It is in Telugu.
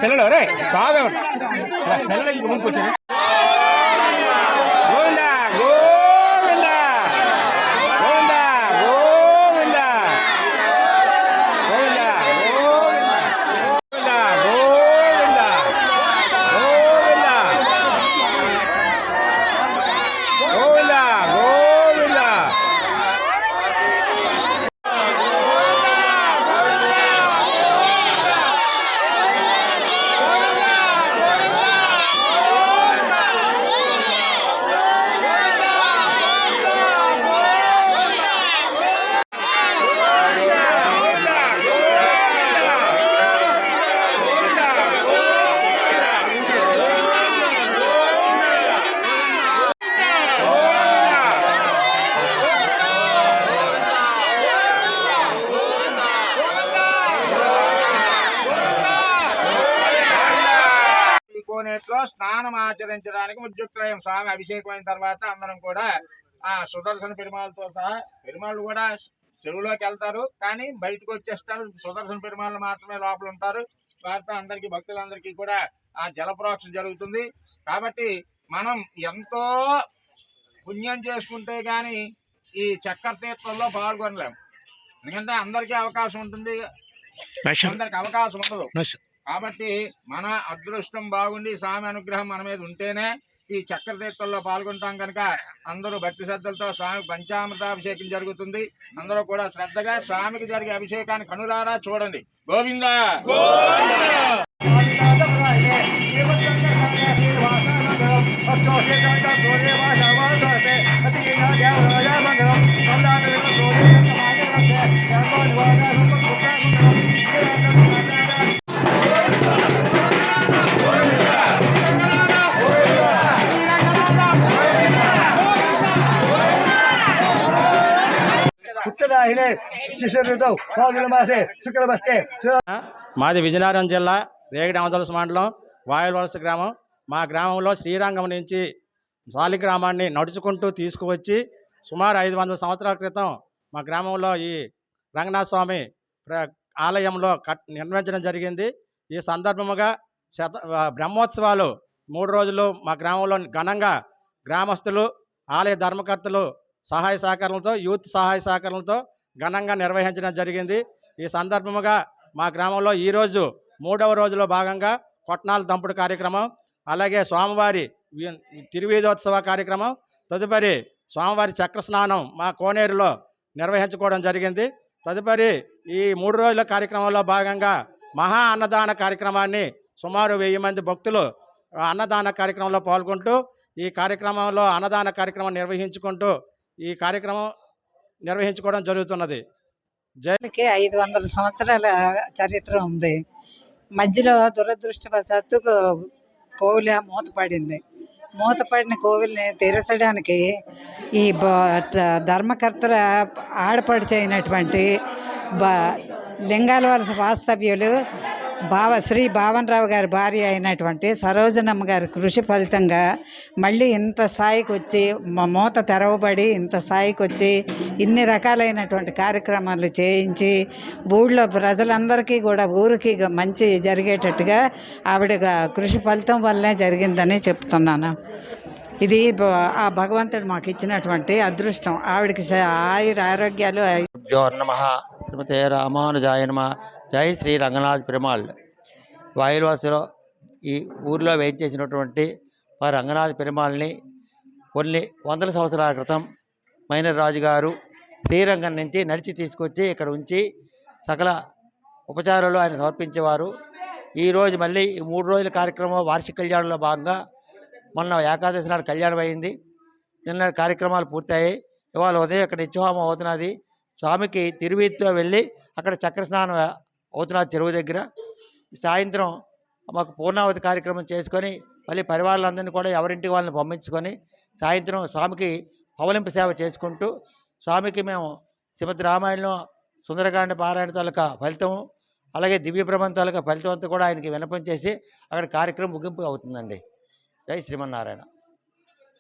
పిల్లలు రే తావే పిల్లలకి ముందుకొచ్చారు. కోనేట్లో స్నానం ఆచరించడానికి ఉద్యుక్తయం. స్వామి అభిషేకం అయిన తర్వాత అందరం కూడా సుదర్శన పెరుమాళ్ళతో సహా, పెరుమాళ్ళు కూడా చెరువులోకి వెళ్తారు కానీ బయటకు వచ్చేస్తారు. సుదర్శన పెరుమాళ్ళు మాత్రమే లోపల ఉంటారు. వారితో అందరికీ భక్తులందరికీ కూడా జలప్రోక్షణ జరుగుతుంది. కాబట్టి మనం ఎంతో పుణ్యం చేసుకుంటే గాని ఈ చక్కెర తీర్థంలో పాల్గొనలేము. ఎందుకంటే అందరికీ అవకాశం ఉంటుంది, అందరికి అవకాశం ఉండదు. కాబట్టి మన అదృష్టం బాగుండి స్వామి అనుగ్రహం మన మీద ఉంటేనే ఈ చక్కెర తీర్థంలో పాల్గొంటాం. కనుక అందరూ భక్తి శ్రద్ధలతో స్వామి పంచామృతాభిషేకం జరుగుతుంది. అందరూ కూడా శ్రద్ధగా స్వామికి జరిగే అభిషేకాన్ని కనులారా చూడండి. గోవిందా మాది విజయనగరం జిల్లా రేగడి ఆంధ్రప్రదేశ్ మండలం వాయలవలస గ్రామం. మా గ్రామంలో శ్రీరంగం నుంచి శాలిగ్రామాన్ని నడుచుకుంటూ తీసుకువచ్చి సుమారు 500 సంవత్సరాల క్రితం మా గ్రామంలో ఈ రంగనాథ స్వామి ఆలయంలో నిర్మించడం జరిగింది. ఈ సందర్భముగా బ్రహ్మోత్సవాలు 3 రోజులు మా గ్రామంలో ఘనంగా గ్రామస్తులు, ఆలయ ధర్మకర్తలు సహాయ సహకారాలతో, యూత్ సహాయ సహకారాలతో ఘనంగా నిర్వహించడం జరిగింది. ఈ సందర్భముగా మా గ్రామంలో ఈరోజు 3వ రోజులో భాగంగా కొట్నాల దంపుడు కార్యక్రమం, అలాగే స్వామివారి తిరువీధోత్సవ కార్యక్రమం, తదుపరి స్వామివారి చక్ర స్నానం మా కోనేరులో నిర్వహించుకోవడం జరిగింది. తదుపరి ఈ 3 రోజుల కార్యక్రమంలో భాగంగా మహా అన్నదాన కార్యక్రమాన్ని సుమారు 1000 మంది భక్తులు అన్నదాన కార్యక్రమంలో పాల్గొంటూ ఈ కార్యక్రమంలో అన్నదాన కార్యక్రమం నిర్వహించుకుంటూ ఈ కార్యక్రమం నిర్వహించుకోవడం జరుగుతున్నది. జైలుకి 500 సంవత్సరాల చరిత్ర ఉంది. మధ్యలో దురదృష్టవశాత్తు కోవిల మూతపడిన కోవిల్ని తెరచడానికి ఈ ధర్మకర్తల ఆడపడిచి అయినటువంటి లింగాల వలస వాస్తవ్యులు శ్రీ భావనరావు గారి భార్య అయినటువంటి సరోజనమ్మ గారి కృషి ఫలితంగా మళ్ళీ ఇంత స్థాయికి వచ్చి మూత తెరవబడి ఇంత స్థాయికి వచ్చి ఇన్ని రకాలైనటువంటి కార్యక్రమాలు చేయించి ఊళ్ళో ప్రజలందరికీ కూడా ఊరికి మంచి జరిగేటట్టుగా ఆవిడ కృషి ఫలితం వల్లనే జరిగిందని చెప్తున్నాను. ఇది ఆ భగవంతుడు మాకు ఇచ్చినటువంటి అదృష్టం. ఆవిడకి ఆయుర ఆరోగ్యాలు. నమః శ్రీమతే రామానుజాయ నమః. జై శ్రీ రంగనాథ్ పెరుమాళ్. వాయులవాసులో ఈ ఊరిలో వేయించేసినటువంటి మా రంగనాథ్ పెరుమాళ్ళని కొన్ని వందల సంవత్సరాల క్రితం మైనర్ రాజు గారు శ్రీరంగం నుంచి నడిచి తీసుకొచ్చి ఇక్కడ ఉంచి సకల ఉపచారాలు ఆయన సమర్పించేవారు. ఈరోజు మళ్ళీ 3 రోజుల కార్యక్రమం వార్షిక కళ్యాణంలో భాగంగా మొన్న ఏకాదశి నాడు కళ్యాణం అయింది. నిన్న కార్యక్రమాలు పూర్తయ్యాయి. ఇవాళ ఉదయం ఇక్కడ నిత్యహోమం అవుతున్నది. స్వామికి తిరువీధితో వెళ్ళి అక్కడ చక్ర స్నానం అవుతున్నది చెరువు దగ్గర. సాయంత్రం మాకు పూర్ణావతి కార్యక్రమం చేసుకొని మళ్ళీ పరివారాలందరినీ కూడా ఎవరింటికి వాళ్ళని పంపించుకొని సాయంత్రం స్వామికి పవలింపు సేవ చేసుకుంటూ స్వామికి మేము శ్రీమద్ రామాయణంలో సుందరకాండ పారాయణ తాలూకా ఫలితం, అలాగే దివ్య బ్రహ్మం తాలూకా ఫలితం అంతా కూడా ఆయనకి విన్నపం చేసి అక్కడ కార్యక్రమం ముగింపు అవుతుందండి. జై శ్రీమన్నారాయణ.